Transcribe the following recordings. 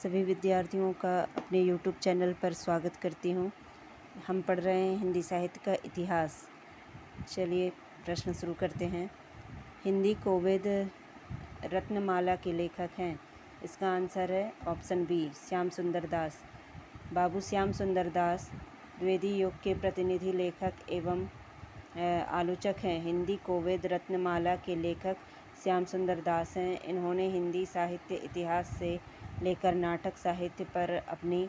सभी विद्यार्थियों का अपने YouTube चैनल पर स्वागत करती हूँ। हम पढ़ रहे हैं हिंदी साहित्य का इतिहास। चलिए प्रश्न शुरू करते हैं। हिंदी कोविद रत्नमाला के लेखक हैं। इसका आंसर है ऑप्शन बी, श्याम सुंदर दास। बाबू श्याम सुंदर दास द्विवेदी युग के प्रतिनिधि लेखक एवं आलोचक हैं। हिंदी कोविद रत्नमाला के लेखक श्याम सुंदर दास हैं। इन्होंने हिंदी साहित्य इतिहास से लेकर नाटक साहित्य पर अपनी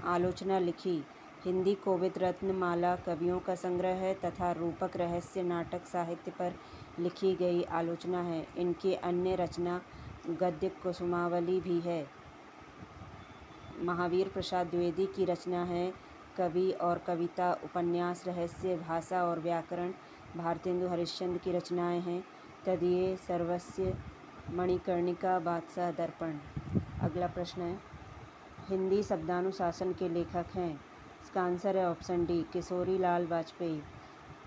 आलोचना लिखी। हिंदी कोविद रत्नमाला कवियों का संग्रह है तथा रूपक रहस्य नाटक साहित्य पर लिखी गई आलोचना है। इनकी अन्य रचना गद्य कुसुमावली भी है। महावीर प्रसाद द्विवेदी की रचना है कवि और कविता, उपन्यास, रहस्य, भाषा और व्याकरण। भारतेंदु हरिश्चंद्र की रचनाएं हैं तदीय सर्वस्य, मणिकर्णिका, बादशाह दर्पण। अगला प्रश्न है, हिंदी शब्दानुशासन के लेखक हैं। इसका आंसर है ऑप्शन डी, किशोरी लाल वाजपेयी।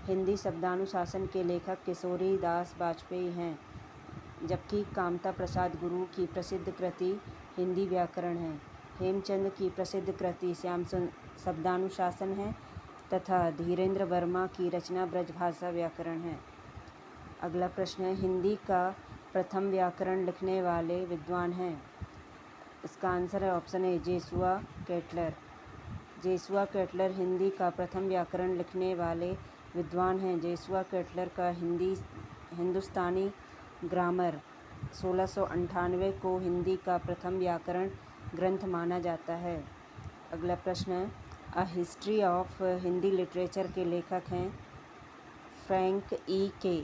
हिंदी शब्दानुशासन के लेखक किशोरी दास वाजपेयी हैं, जबकि कामता प्रसाद गुरु की प्रसिद्ध कृति हिंदी व्याकरण है। हेमचंद की प्रसिद्ध कृति श्याम शब्दानुशासन है तथा धीरेन्द्र वर्मा की रचना ब्रजभाषा व्याकरण है। अगला प्रश्न है, हिंदी का प्रथम व्याकरण लिखने वाले विद्वान हैं। इसका आंसर है option A, Joshua Ketelaar. Joshua Ketelaar Hindi का प्रथम व्याकरण लिखने वाले विद्वान हैं। जेसुआ केटलर का हिंदुस्तानी ग्रामर 1698 को हिंदी का प्रथम व्याकरण ग्रंथ माना जाता है। अगला प्रश्न है, a history of Hindi literature के लेखक हैं फ्रैंक ई के।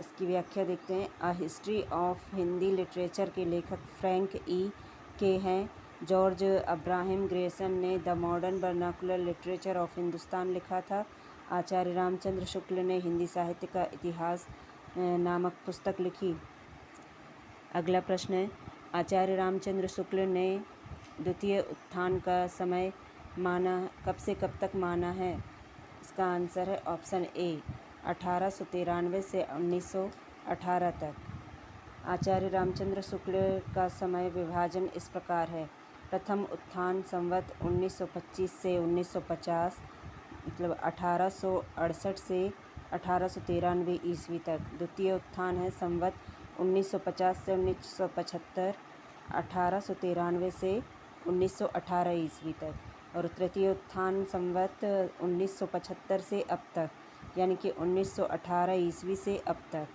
इसकी व्याख्या देखते हैं। A history of Hindi literature के लेखक फ्रैंक ई के हैं। जॉर्ज अब्राहम ग्रेसन ने the modern vernacular literature of Hindustan लिखा था। आचार्य रामचंद्र शुक्ल ने हिंदी साहित्य का इतिहास नामक पुस्तक लिखी। अगला प्रश्न है, आचार्य रामचंद्र शुक्ल ने द्वितीय उत्थान का समय माना कब से कब तक माना है। इसका आंसर है ऑप्शन ए, 1893 से 1918 तक। आचार्य रामचंद्र शुक्ल का समय विभाजन इस प्रकार है। प्रथम उत्थान संवत 1925 से 1950, मतलब 1868 से 1893 ईस्वी तक। द्वितीय उत्थान है संवत 1950 से 1975, 1893 से 1918 ईस्वी तक। और तृतीय उत्थान संवत 1975 से अब तक, यानी कि 1918 ईस्वी से अब तक।